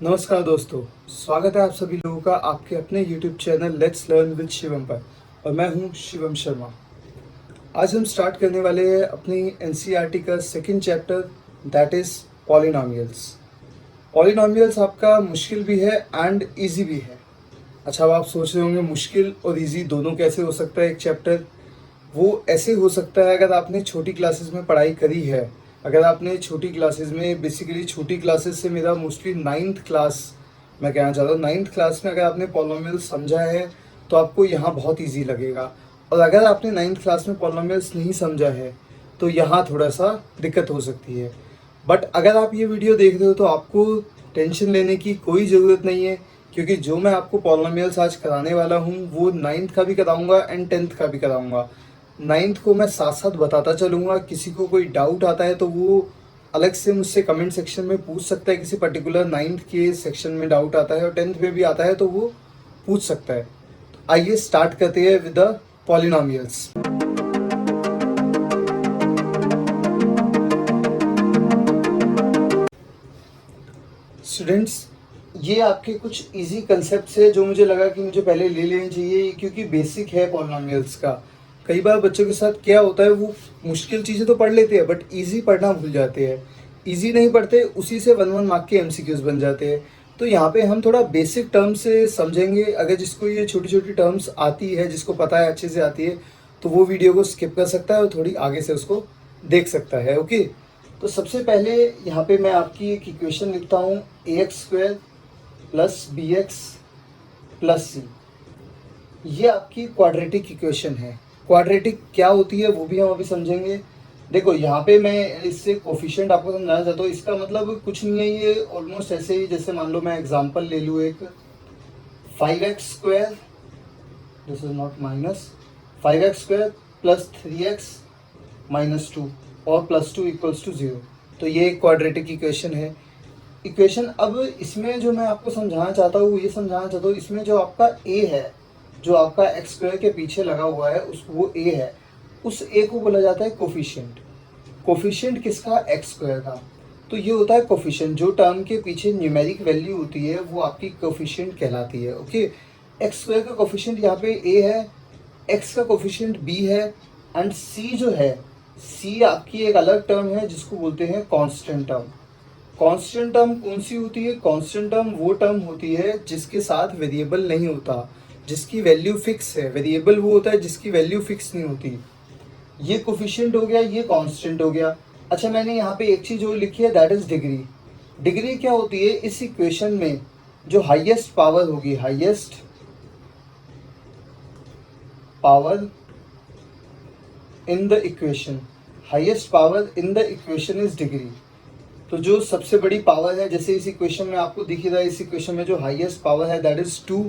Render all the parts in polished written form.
नमस्कार दोस्तों, स्वागत है आप सभी लोगों का आपके अपने YouTube channel let's learn with Shivam पर। और मैं हूं शिवम शर्मा। आज हम स्टार्ट करने वाले हैं अपनी एनसीईआरटी का second chapter, that is polynomials. Polynomials आपका मुश्किल भी है एंड इजी भी है। अच्छा, अब आप सोच रहे होंगे मुश्किल और इजी दोनों कैसे हो सकता है एक चैप्टर। वो ऐसे हो सकता है अगर आपने छोटी क्लासेस में पढ़ाई करी है। अगर आपने छोटी क्लासेस में, बेसिकली छोटी क्लासेस से मेरा मोस्टली नाइन्थ क्लास, मैं कहना चाहता हूँ नाइन्थ क्लास में अगर आपने पॉलिनॉमियल्स समझा है तो आपको यहाँ बहुत इजी लगेगा। और अगर आपने नाइन्थ क्लास में पॉलिनॉमियल्स नहीं समझा है तो यहाँ थोड़ा सा दिक्कत हो सकती है। बट अगर आप ये वीडियो देख रहे हो तो आपको टेंशन लेने की कोई ज़रूरत नहीं है, क्योंकि जो मैं आपको पॉलिनॉमियल्स आज कराने वाला हूँ वो नाइन्थ का भी कराऊंगा एंड टेंथ का भी कराऊंगा। नाइन्थ को मैं साथ साथ बताता चलूँगा। किसी को कोई डाउट आता है तो वो अलग से मुझसे कमेंट सेक्शन में पूछ सकता है। किसी पर्टिकुलर नाइन्थ के सेक्शन में डाउट आता है और टेंथ में भी आता है तो वो पूछ सकता है। तो आइए स्टार्ट करते हैं विद द पॉलिनॉमियल्स। स्टूडेंट्स, ये आपके कुछ इजी कंसेप्ट्स है जो मुझे लगा कि मुझे पहले ले लेने चाहिए, क्योंकि बेसिक है पॉलिनॉमियल्स का। कई बार बच्चों के साथ क्या होता है, वो मुश्किल चीज़ें तो पढ़ लेते हैं बट इजी पढ़ना भूल जाते हैं। इजी नहीं पढ़ते, उसी से 1 1 मार्क के एमसीक्यूज बन जाते हैं। तो यहाँ पे हम थोड़ा बेसिक टर्म्स से समझेंगे। अगर जिसको ये छोटी छोटी टर्म्स आती है, जिसको पता है अच्छे से आती है, तो वो वीडियो को स्किप कर सकता है और थोड़ी आगे से उसको देख सकता है। ओके, तो सबसे पहले यहाँ पे मैं आपकी एक इक्वेशन लिखता हूँ, ax² plus bx plus c। ये आपकी क्वाड्रेटिक इक्वेशन है। क्वाड्रेटिक क्या होती है वो भी हम अभी समझेंगे। देखो यहाँ पे मैं इससे कोफिशिएंट आपको समझाना चाहता हूँ। इसका मतलब कुछ नहीं है, ये ऑलमोस्ट ऐसे ही जैसे मान लो मैं एग्जांपल ले लूँ एक 5x², this is not minus, 5x² plus 3x minus 2 और प्लस 2 इक्वल्स टू 0। तो ये एक क्वाड्रेटिक इक्वेशन है। इक्वेशन, अब इसमें जो मैं आपको समझाना चाहता हूँ, ये समझाना चाहता हूँ, इसमें जो आपका a है, जो आपका x² के पीछे लगा हुआ है, उस वो a है, उस a को बोला जाता है कोफिशिएंट। कोफिशिएंट किसका? x² का। तो ये होता है कोफिशिएंट। जो टर्म के पीछे न्यूमेरिक वैल्यू होती है वो आपकी कोफिशिएंट कहलाती है। ओके, x² का कोफिशिएंट यहाँ पे a है, x का कोफिशिएंट b है एंड c जो है, c आपकी एक अलग टर्म है जिसको बोलते हैं कांस्टेंट टर्म। कांस्टेंट टर्म कौन सी होती है? कांस्टेंट टर्म वो टर्म होती है जिसके साथ वेरिएबल नहीं होता, जिसकी वैल्यू फिक्स है। वेरिएबल वो होता है जिसकी वैल्यू फिक्स नहीं होती। ये कोफिशिएंट हो गया, ये कांस्टेंट हो गया। अच्छा, मैंने यहाँ पे एक चीज और लिखी है, दैट इज डिग्री। डिग्री क्या होती है? इस इक्वेशन में जो हाईएस्ट पावर होगी, highest power in the equation, highest power in the equation is degree. तो जो सबसे बड़ी पावर है, जैसे इस इक्वेशन में आपको दिख रहा है, इस इक्वेशन में जो हाईएस्ट पावर है दैट इज 2।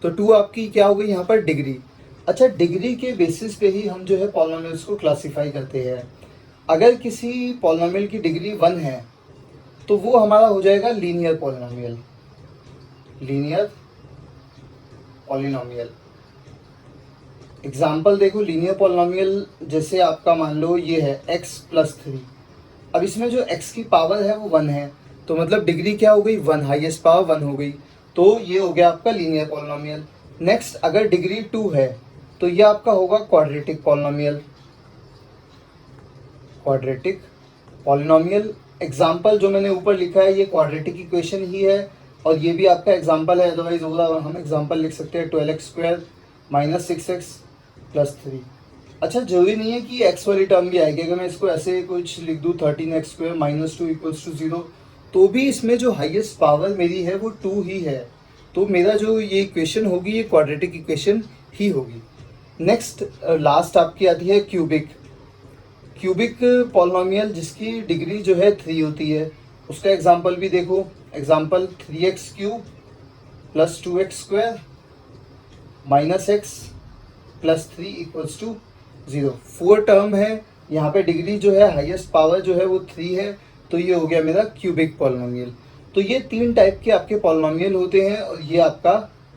तो 2 आपकी क्या हो गई यहाँ पर? डिग्री। अच्छा, डिग्री के बेसिस पे ही हम जो है पॉलिनॉमियल्स को क्लासिफाई करते हैं। अगर किसी पॉलिनॉमियल की डिग्री 1 है तो वो हमारा हो जाएगा linear polynomial. Linear polynomial example देखो, लीनियर पॉलिनॉमियल जैसे आपका मान लो ये है x प्लस 3। अब इसमें जो x की पावर है वो 1 है, तो मतलब डिग्री क्या हो गई? 1, हाईएस्ट पावर 1 हो गई। तो ये हो गया आपका लीनियर पॉलिनॉमियल। नेक्स्ट, अगर डिग्री 2 है तो ये आपका होगा quadratic polynomial. Quadratic polynomial example जो मैंने ऊपर लिखा है ये क्वाड्रेटिक इक्वेशन ही है और ये भी आपका एग्जाम्पल है। अदरवाइज होगा हम एग्जाम्पल लिख सकते हैं 12x² माइनस 6x प्लस 3। अच्छा, जरूरी नहीं है कि x वाली टर्म भी आएगी। अगर मैं इसको ऐसे कुछ लिख दूँ 13x² माइनस 2 इक्वल्स टू 0, तो भी इसमें जो हाईएस्ट पावर मेरी है वो 2 ही है। तो मेरा जो ये इक्वेशन होगी ये क्वाड्रेटिक इक्वेशन ही होगी। नेक्स्ट, लास्ट आपकी आती है क्यूबिक। क्यूबिक पॉलिनॉमियल जिसकी डिग्री जो है 3 होती है, उसका एग्जाम्पल भी देखो। Example 3x³ plus 2x² minus x plus 3 equals to 0। 4 term है यहाँ पे। डिग्री जो है, हाईएस्ट पावर जो है वो 3 है। तो ये हो गया मेरा क्यूबिक पॉलिनॉमियल। तो ये 3 टाइप के आपके पॉलिनॉमियल होते हैं और ये आपका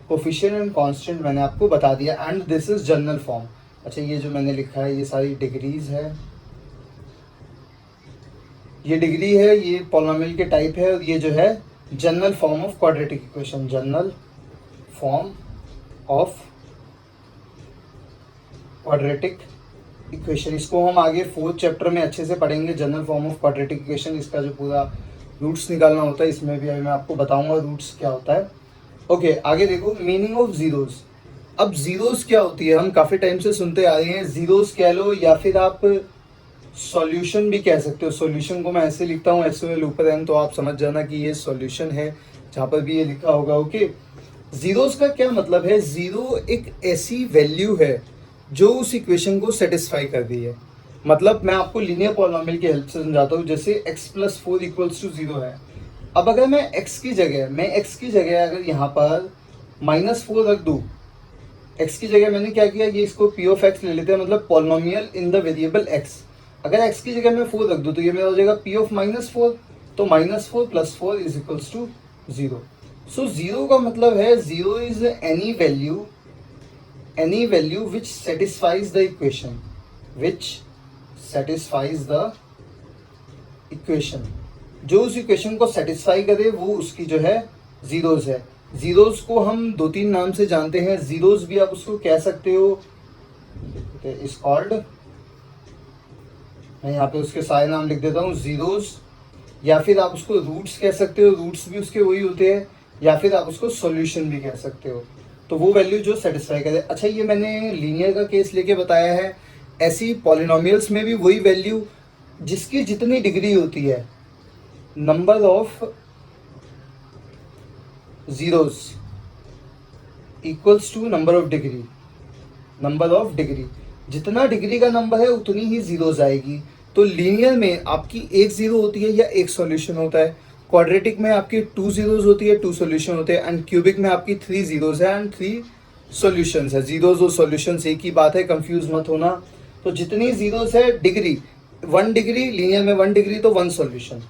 कोफिशिएंट एंड कांस्टेंट मैंने आपको बता दिया and this is general form. अच्छा, ये जो मैंने लिखा है ये सारी डिग्रीज है, ये डिग्री है, ये पॉलिनॉमियल के टाइप है और ये जो है general form of quadratic equation, general form of quadratic equation. इसको हम आगे 4th चैप्टर में अच्छे से पढ़ेंगे, general form of quadratic equation. इसका जो पूरा रूट्स निकालना होता है, इसमें भी अभी मैं आपको बताऊंगा रूट्स क्या होता है। ओके, आगे देखो, मीनिंग ऑफ जीरोस। अब जीरोस क्या होती है, हम काफ़ी टाइम से सुनते आ रहे हैं, जीरोस कह लो या फिर आप सॉल्यूशन भी कह सकते हो। सॉल्यूशन को मैं ऐसे लिखता हूँ SOL ऊपर एन, तो आप समझ जाना कि ये सॉल्यूशन है जहाँ पर भी ये लिखा होगा। ओके, जीरोस का क्या मतलब है, जीरो एक ऐसी वैल्यू है जो उस इक्वेशन को सेटिस्फाई कर रही है। मतलब मैं आपको लीनियर पॉलिनोमियल की हेल्प से समझाता हूँ। जैसे x+4 इक्वल्स टू 0 है। अब अगर मैं x की जगह अगर यहाँ पर -4 रख दूँ, x की जगह मैंने क्या किया, ये इसको p ऑफ x ले लेते हैं, मतलब polynomial in the variable x। अगर x की जगह मैं 4 रख दूँ तो ये मेरा हो जाएगा p ऑफ -4, तो -4 + 4 इज इक्वल्स टू 0। सो 0 का मतलब है, 0 is any value which satisfies the equation, जो उस इक्वेशन को सेटिस्फाई करे वो उसकी जो है जीरोस है। जीरोस को हम 2-3 नाम से जानते हैं। जीरोस भी आप उसको कह सकते हो, इज कॉल्ड, मैं यहाँ पे उसके सारे नाम लिख देता हूँ, जीरोस, या फिर आप उसको रूट्स कह सकते हो, रूट्स भी उसके वही होते हैं, या फिर आप उसको सॉल्यूशन भी कह सकते हो। तो वो वैल्यू जो सेटिस्फाई करे। अच्छा, ये मैंने लीनियर का केस लेके बताया है। ऐसी पॉलिनोमियल्स में भी वही वैल्यू जिसकी जितनी डिग्री होती है, number of zeros equals to number of degree, जितना डिग्री का नंबर है उतनी ही जीरोस आएगी। तो लीनियर में आपकी एक जीरो होती है या एक सॉल्यूशन होता है, क्वाड्रेटिक में आपकी 2 जीरोस होती है, 2 सॉल्यूशन होते हैं, एंड क्यूबिक में आपकी 3 जीरोस है एंड 3 सॉल्यूशंस है। जीरोस और सॉल्यूशंस एक ही बात है, कंफ्यूज मत होना। तो जितनी जीरोस है, डिग्री 1 डिग्री, लीनियर में 1 डिग्री तो 1 सॉल्यूशन।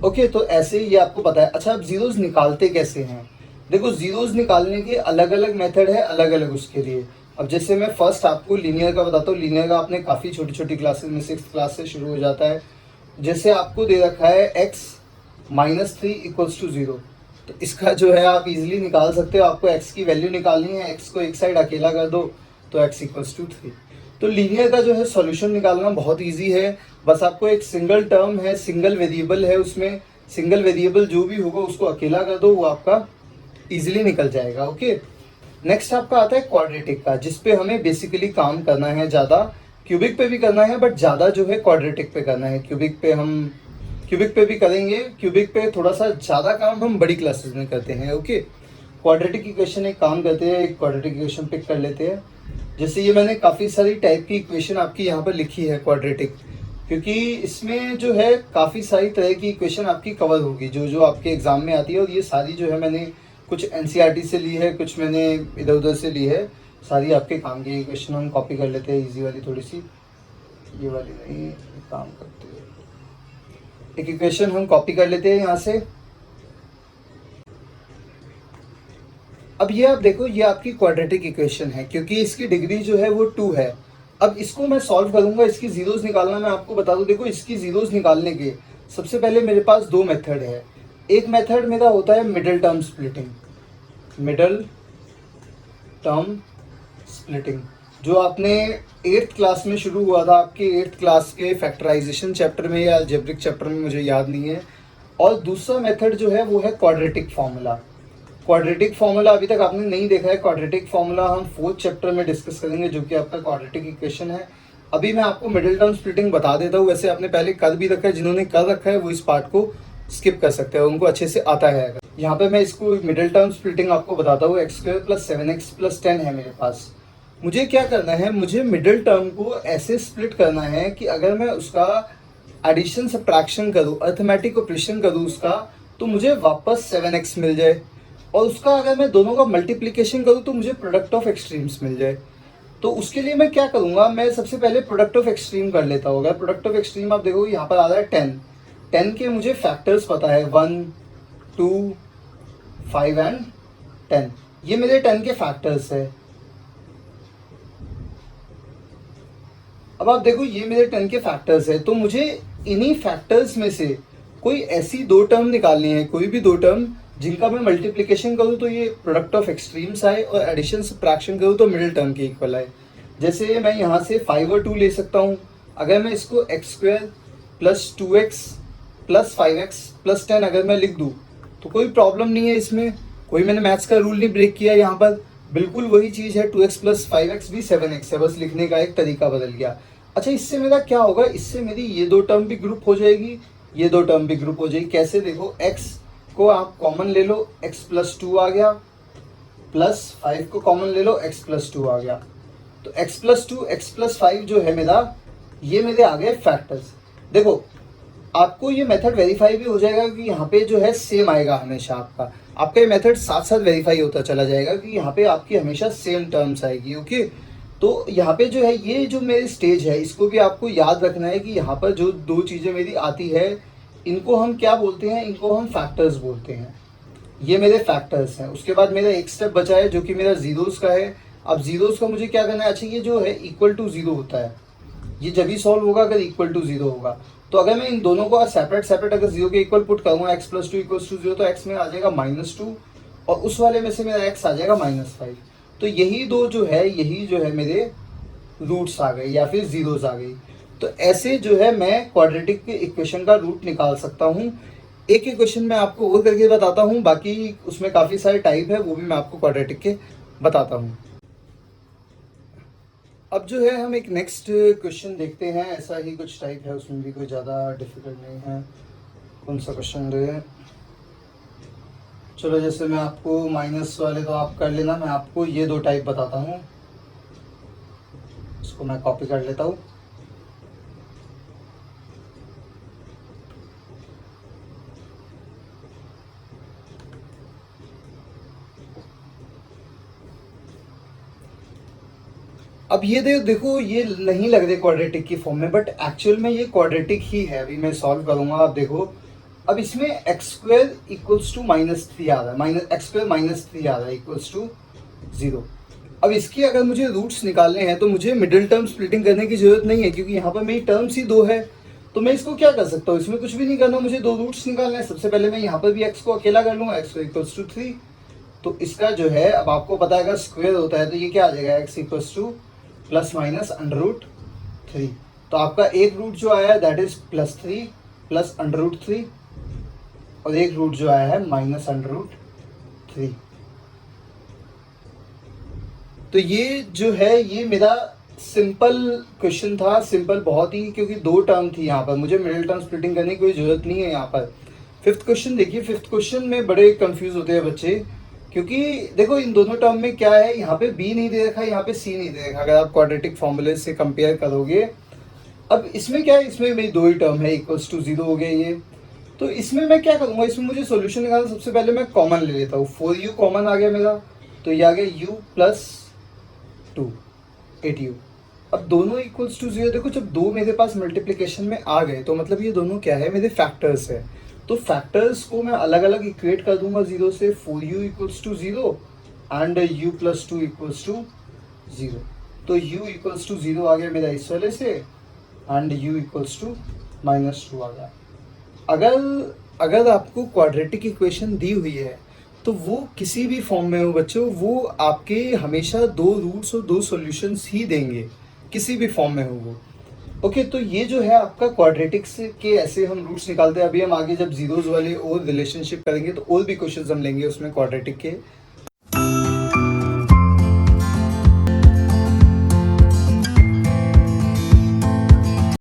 ओके, तो ऐसे ये आपको पता है। अच्छा, अब जीरोस निकालते कैसे हैं, देखो जीरोस निकालने के अलग अलग मेथड है, अलग अलग उसके लिए। अब जैसे मैं फर्स्ट आपको लीनियर का बताता हूँ। लीनियर का आपने काफ़ी छोटी छोटी क्लासेस में 6th क्लास से शुरू हो जाता है। जैसे आपको दे रखा है x -3 इक्वल्स टू 0, तो इसका जो है आप इजीली निकाल सकते हो। आपको x की वैल्यू निकालनी है, x को एक साइड अकेला कर दो तो x इक्वल्स टू 3। तो लीनियर का जो है सॉल्यूशन निकालना बहुत इजी है। बस आपको एक सिंगल टर्म है, सिंगल वेरिएबल है, उसमें सिंगल वेरिएबल जो भी होगा उसको अकेला कर दो, वो आपका इजीली निकल जाएगा। ओके, नेक्स्ट आपका आता है क्वाड्रेटिक का, जिस पे हमें बेसिकली काम करना है ज़्यादा। क्यूबिक पे भी करना है बट ज़्यादा जो है क्वाड्रेटिक पे करना है। क्यूबिक पे भी करेंगे, क्यूबिक पे थोड़ा सा ज़्यादा काम हम बड़ी क्लासेस में करते हैं। ओके, क्वाड्रेटिक इक्वेशन एक काम करते हैं, एक क्वाड्रेटिक इक्वेशन पिक कर लेते हैं। जैसे ये मैंने काफ़ी सारी टाइप की इक्वेशन आपकी यहाँ पर लिखी है क्वाड्रेटिक, क्योंकि इसमें जो है काफ़ी सारी तरह की इक्वेशन आपकी कवर होगी जो जो आपके एग्जाम में आती है। और ये सारी जो है मैंने कुछ NCERT से ली है, कुछ मैंने इधर उधर से ली है, सारी आपके काम की इक्वेशन। हम कॉपी कर लेते हैं इजी वाली थोड़ी सी, ये वाली नहीं, काम करते हैं, एक इक्वेशन हम कॉपी कर लेते हैं यहाँ से। अब ये आप देखो, ये आपकी क्वाड्रेटिक इक्वेशन है, क्योंकि इसकी डिग्री जो है वो 2 है। अब इसको मैं सॉल्व करूंगा, इसकी जीरोस निकालना मैं आपको बता दूं। देखो, इसकी जीरोस निकालने के सबसे पहले मेरे पास 2 मेथड है। एक मेथड मेरा होता है मिडिल टर्म स्प्लिटिंग, जो आपने 8th क्लास में शुरू हुआ था, आपके 8th क्लास के फैक्टराइजेशन चैप्टर में या अलजेब्रिक चैप्टर में, मुझे याद नहीं है। और दूसरा मेथड जो है वो है क्वाड्रेटिक फार्मूला अभी तक आपने नहीं देखा है। क्वाड्रेटिक फार्मूला हम 4th चैप्टर में डिस्कस करेंगे, जो कि आपका क्वाड्रेटिक इक्वेशन है। अभी मैं आपको मिडिल टर्म स्प्लिटिंग बता देता हूँ। वैसे आपने पहले कर भी रखा है, जिन्होंने कर रखा है वो इस पार्ट को स्किप कर सकते हैं, उनको अच्छे से आता है। अगर यहाँ पे मैं इसको मिडिल टर्म स्प्लिटिंग आपको बताता हूँ। x² + 7x + 10 है मेरे पास। मुझे क्या करना है, मुझे मिडिल टर्म को ऐसे स्प्लिट करना है कि अगर मैं उसका एडिशन सब्ट्रैक्शन करूँ, अर्थमेटिक ऑपरेशन करूँ उसका, तो मुझे वापस 7x मिल जाए। और उसका अगर मैं दोनों का मल्टीप्लिकेशन करूँ तो मुझे प्रोडक्ट ऑफ एक्सट्रीम्स मिल जाए। तो उसके लिए मैं क्या करूँगा, मैं सबसे पहले प्रोडक्ट ऑफ एक्सट्रीम कर लेता हूँ। अगर प्रोडक्ट ऑफ एक्सट्रीम आप देखो, यहाँ पर आ रहा है 10 के मुझे फैक्टर्स पता है, 1, 2, 5 एंड 10। ये मेरे 10 के फैक्टर्स है। अब आप देखो, ये मेरे 10 के फैक्टर्स है, तो मुझे इन्हीं फैक्टर्स में से कोई ऐसी दो टर्म निकालनी है, कोई भी दो टर्म जिनका मैं मल्टीप्लिकेशन करूँ तो ये प्रोडक्ट ऑफ एक्सट्रीम्स आए और एडिशन सब्ट्रैक्शन करूँ तो मिडिल टर्म के इक्वल आए। जैसे मैं यहाँ से 5 और 2 ले सकता हूँ। अगर मैं इसको x square plus 2x plus 5x plus 10 अगर मैं लिख दूँ तो कोई प्रॉब्लम नहीं है इसमें, कोई मैंने मैथ्स का रूल नहीं ब्रेक किया यहाँ पर, बिल्कुल वही चीज़ है। 2x प्लस 5x भी 7x है, बस लिखने का एक तरीका बदल गया। अच्छा, इससे मेरा क्या होगा, इससे मेरी ये दो टर्म भी ग्रुप हो जाएगी, ये दो टर्म भी ग्रुप हो जाएगी। कैसे, देखो x को आप कॉमन ले लो, x प्लस 2 आ गया, प्लस 5 को कॉमन ले लो, x प्लस 2 आ गया। तो x प्लस 2 x प्लस 5 जो है मेरा, ये मेरे आ गए फैक्टर्स। देखो आपको ये मेथड वेरीफाई भी हो जाएगा कि यहाँ पे जो है सेम आएगा हमेशा, आपका ये मेथड साथ साथ वेरीफाई होता चला जाएगा कि यहाँ पे आपकी हमेशा सेम टर्म्स आएगी। ओके, तो यहाँ पे जो है ये जो मेरी स्टेज है इसको भी आपको याद रखना है कि यहाँ पर जो दो चीज़ें मेरी आती है इनको हम क्या बोलते हैं, इनको हम फैक्टर्स बोलते हैं। ये मेरे फैक्टर्स हैं। उसके बाद मेरा एक स्टेप बचा है जो कि मेरा जीरोस का है। अब जीरोस का मुझे क्या करना है, अच्छा ये जो है इक्वल टू जीरो होता है, ये जब ही सॉल्व होगा अगर इक्वल टू जीरो होगा। तो अगर मैं इन दोनों को सेपरेट अगर जीरो के इक्वल पुट करूँगा, x plus 2 equals to zero, तो एक्स में आ जाएगा -2 और उस वाले में से मेरा एक्स आ जाएगा -5। तो यही दो जो है, यही जो है मेरे रूट्स आ गए या फिर जीरोस आ गई। तो ऐसे जो है मैं क्वाड्रेटिक के इक्वेशन का रूट निकाल सकता हूँ। एक इक्वेशन मैं आपको और करके बताता हूँ, बाकी उसमें काफ़ी सारे टाइप है, वो भी मैं आपको क्वाड्रेटिक के बताता हूँ। अब जो है हम एक नेक्स्ट क्वेश्चन देखते हैं, ऐसा ही कुछ टाइप है, उसमें भी कोई ज़्यादा डिफिकल्ट नहीं है। कौन सा क्वेश्चन दे, चलो जैसे मैं आपको माइनस वाले तो आप कर लेना, मैं आपको ये दो टाइप बताता हूँ। इसको मैं कॉपी कर लेता हूँ। अब ये देखो ये नहीं लग रहे क्वाड्रेटिक की फॉर्म में, बट एक्चुअल में ये क्वाड्रेटिक ही है। अभी मैं सॉल्व करूंगा, आप देखो। अब इसमें एक्स स्क्वायर इक्वल्स टू -3 आ रहा है, माइनस एक्स स्क्वायर -3 आ रहा है इक्वल्स टू 0। अब इसकी अगर मुझे रूट्स निकालने हैं तो मुझे मिडिल टर्म स्प्लिटिंग करने की जरूरत नहीं है, क्योंकि यहाँ पर मेरी टर्म्स ही दो है। तो मैं इसको क्या कर सकता हूँ, इसमें कुछ भी नहीं करना, मुझे दो रूट्स निकालना है। सबसे पहले मैं यहाँ पर भी एक्स को अकेला कर लूँगा, एक्स इक्वल्स टू 3। तो इसका जो है, अब आपको पता है अगर स्क्वायर होता है तो ये क्या आ जाएगा, x equals two plus minus √3। तो आपका एक रूट जो आया है दैट इज +3 प्लस √3, और एक रूट जो आया है -√3। तो ये जो है ये मेरा सिंपल क्वेश्चन था, सिंपल बहुत ही, क्योंकि दो टर्म थी यहाँ पर, मुझे मिडिल टर्म स्प्लिटिंग करने की कोई जरूरत नहीं है यहाँ पर। फिफ्थ क्वेश्चन देखिए, फिफ्थ क्वेश्चन में बड़े कंफ्यूज होते हैं बच्चे, क्योंकि देखो इन दोनों टर्म में क्या है, यहाँ पे b नहीं दे रखा, यहाँ पे c नहीं दे रखा, अगर आप क्वाड्रेटिक फॉर्मूले से कंपेयर करोगे। अब इसमें क्या है, इसमें मेरी दो ही टर्म है, इक्वल्स टू 0 हो गया ये। तो इसमें मैं क्या करूँगा, इसमें मुझे सोल्यूशन निकालना, सबसे पहले मैं कॉमन ले लेता हूँ। 4u कॉमन आ गया मेरा, तो ये आ गया u प्लस 2 8u। अब दोनों इक्वल्स टू 0, देखो जब दो मेरे पास मल्टीप्लिकेशन में आ गए तो मतलब ये दोनों क्या है, मेरे फैक्टर्स है। तो फैक्टर्स को मैं अलग अलग इक्वेट कर दूंगा 0 से। 4u equals to 0 and u plus 2 equals to 0। तो u इक्वल्स टू 0 आ गया मेरा इस वाले से, एंड u इक्वल्स टू -2 आ गया। अगर आपको क्वाड्रेटिक इक्वेशन दी हुई है तो वो किसी भी फॉर्म में हो बच्चों, वो आपके हमेशा दो रूट्स और दो सॉल्यूशंस ही देंगे, किसी भी फॉर्म में हो वो। ओके, तो ये जो है आपका क्वाड्रेटिक्स के ऐसे हम रूट्स निकालते हैं। अभी हम आगे जब जीरोस वाले और रिलेशनशिप करेंगे तो और भी क्वेश्चंस हम लेंगे उसमें क्वाड्रेटिक के।